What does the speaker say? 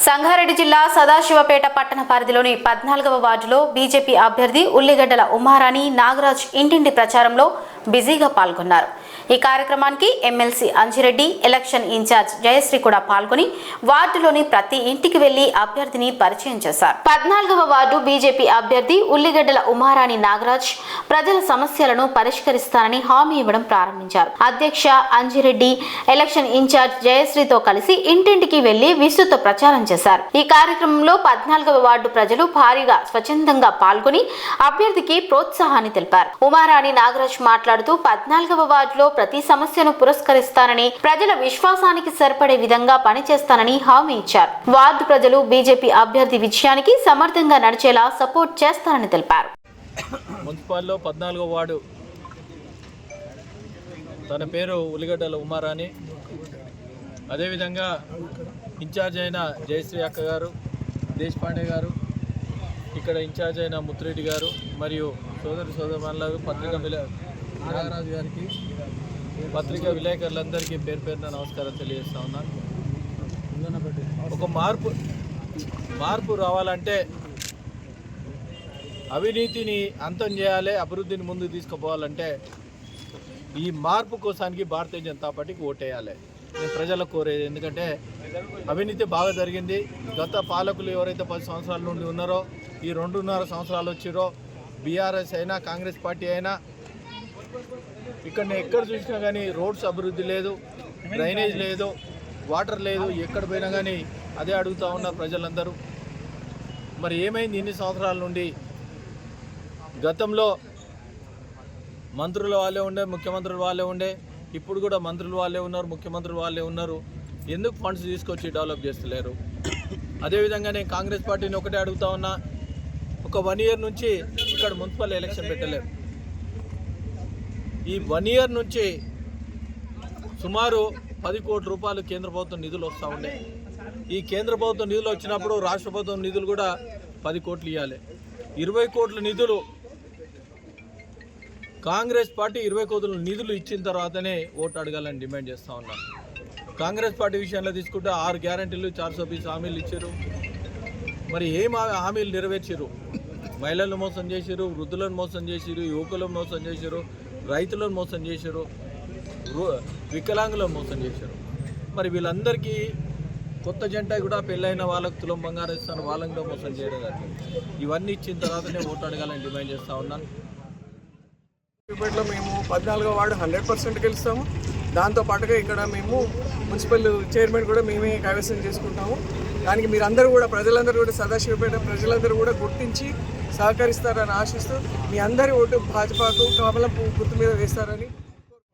సంగారెడ్డి జిల్లా సదాశివపేట పట్టణ పరిధిలోని 14వ వార్డులో బీజేపీ అభ్యర్థి ఉల్లిగడ్డల ఉమారాణి నాగరాజ్ ఇంటింటి ప్రచారంలో బిజీగా పాల్గొన్నారు. ఈ కార్యక్రమానికి MLC Anjireddy, election incharge Jayashree కూడా పాల్గొని వార్డులోని ప్రతి ఇంటికి వెళ్లి అభ్యర్థిని పరిచయం చేశారు. 14వ వార్డు బీజేపీ అభ్యర్థి ఉల్లిగడ్డల ఉమారాణి నాగరాజ్ ప్రజల సమస్యలను పరిష్కరిస్తానని హామీ ఇవ్వడం ప్రారంభించారు. అధ్యక్ష అంజిరెడ్డి, ఎలక్షన్ ఇన్ఛార్జ్ జయశ్రీతో కలిసి ఇంటింటికి వెళ్లి విస్తృత ప్రచారం చేశారు. ఈ కార్యక్రమంలో 14వ వార్డు ప్రజలు భారీగా స్వచ్ఛందంగా పాల్గొని అభ్యర్థికి ప్రోత్సాహాన్ని తెలిపారు. ఉమారాణి నాగరాజ్ మాట్లాడుతూ 14వ వార్డులో ప్రతి సమస్యను పురస్కరిస్తానని, ప్రజల విశ్వాసానికి సరిపడే విధంగా పనిచేస్తానని హామీ ఇచ్చారు. వార్డు ప్రజలు బీజేపీ అభ్యర్థి విజయానికి సమర్థంగా నడిచేలా సపోర్ట్ చేస్తారని తెలిపారు. మున్సిపాల్లో 14వ వార్డు తన పేరు ఉల్లిగడ్డల ఉమారాణి, అదేవిధంగా ఇన్ఛార్జ్ అయిన జయశ్రీ అక్క గారు, దేశపాండే గారు, ఇక్కడ ఇన్ఛార్జ్ అయిన ముత్తిరెడ్డి గారు మరియు సోదరులు పత్రికా నాగరాజు గారికి, పత్రికా విలేకరులందరికీ పేరు పేరున నమస్కారం తెలియజేస్తా ఉన్నాను. ఒక మార్పు రావాలంటే అవినీతిని అంతం చేయాలి, అభివృద్ధిని ముందుకు తీసుకుపోవాలంటే ఈ మార్పు కోసానికి భారతీయ జనతా పార్టీకి ఓటేయాలి. నేను ప్రజలకు కోరేది, ఎందుకంటే అవినీతి బాగా జరిగింది. గత పాలకులు ఎవరైతే 10 సంవత్సరాల నుండి ఉన్నారో, ఈ 2.5 సంవత్సరాలు వచ్చిరో, బీఆర్ఎస్ అయినా కాంగ్రెస్ పార్టీ అయినా, ఇక్కడ ఎక్కడ చూసినా కానీ రోడ్స్ అభివృద్ధి లేదు, డ్రైనేజ్ లేదు, వాటర్ లేదు. ఎక్కడ పోయినా కానీ అదే అడుగుతూ ఉన్నారు ప్రజలందరూ. మరి ఏమైంది ఇన్ని సంవత్సరాల నుండి? గతంలో మంత్రులు వాళ్ళే ఉండే, ముఖ్యమంత్రులు వాళ్ళే ఉండే, ఇప్పుడు కూడా మంత్రులు వాళ్ళే ఉన్నారు, ముఖ్యమంత్రులు వాళ్ళే ఉన్నారు. ఎందుకు ఫండ్స్ తీసుకొచ్చి డెవలప్ చేస్తలేరు? అదేవిధంగా నేను కాంగ్రెస్ పార్టీని ఒకటే అడుగుతా ఉన్నా, ఒక 1 ఇయర్ నుంచి ఇక్కడ మున్సిపల్ ఎలక్షన్ పెట్టలేరు. ఈ 1 ఇయర్ నుంచి సుమారు 10 కోట్ల రూపాయలు కేంద్ర ప్రభుత్వం నిధులు వస్తూ ఉండే. ఈ కేంద్ర ప్రభుత్వం నిధులు వచ్చినప్పుడు రాష్ట్ర ప్రభుత్వం నిధులు కూడా 10 కోట్లు ఇవ్వాలి. 20 కోట్ల నిధులు కాంగ్రెస్ పార్టీ 20 కోట్ల నిధులు ఇచ్చిన తర్వాతనే ఓటు అడగాలని డిమాండ్ చేస్తూ ఉన్నాను. కాంగ్రెస్ పార్టీ విషయంలో తీసుకుంటే 6 గ్యారంటీలు, 420 హామీలు ఇచ్చారు. మరి ఏం హామీలు నెరవేర్చారు? మహిళలను మోసం చేశారు, వృద్ధులను మోసం చేశారు, యువకులను మోసం చేశారు, రైతులను మోసం చేశారు, వికలాంగులను మోసం చేశారు. మరి వీళ్ళందరికీ కొత్త జంట కూడా పెళ్ళైన వాళ్ళకు తులం బంగారం ఇస్తాను, వాళ్ళని కూడా మోసం చేయడం జరిగింది. ఇవన్నీ ఇచ్చిన తర్వాతనే ఓటు అడగాలని డిమాండ్ చేస్తూ ఉన్నాను. ఇప్పట్లో మేము 14వ వార్డు 100% గెలుస్తాము. దాంతోపాటుగా ఇక్కడ మేము మున్సిపల్ చైర్మన్ కూడా మేమే కైవసం చేసుకుంటాము. దానికి మీరందరూ కూడా, ప్రజలందరూ కూడా, సదాశివపేట ప్రజలందరూ కూడా గుర్తించి సహకరిస్తారని ఆశిస్తూ మీ అందరి ఓటు భాజపాకు కమలం గుర్తు మీద వేస్తారని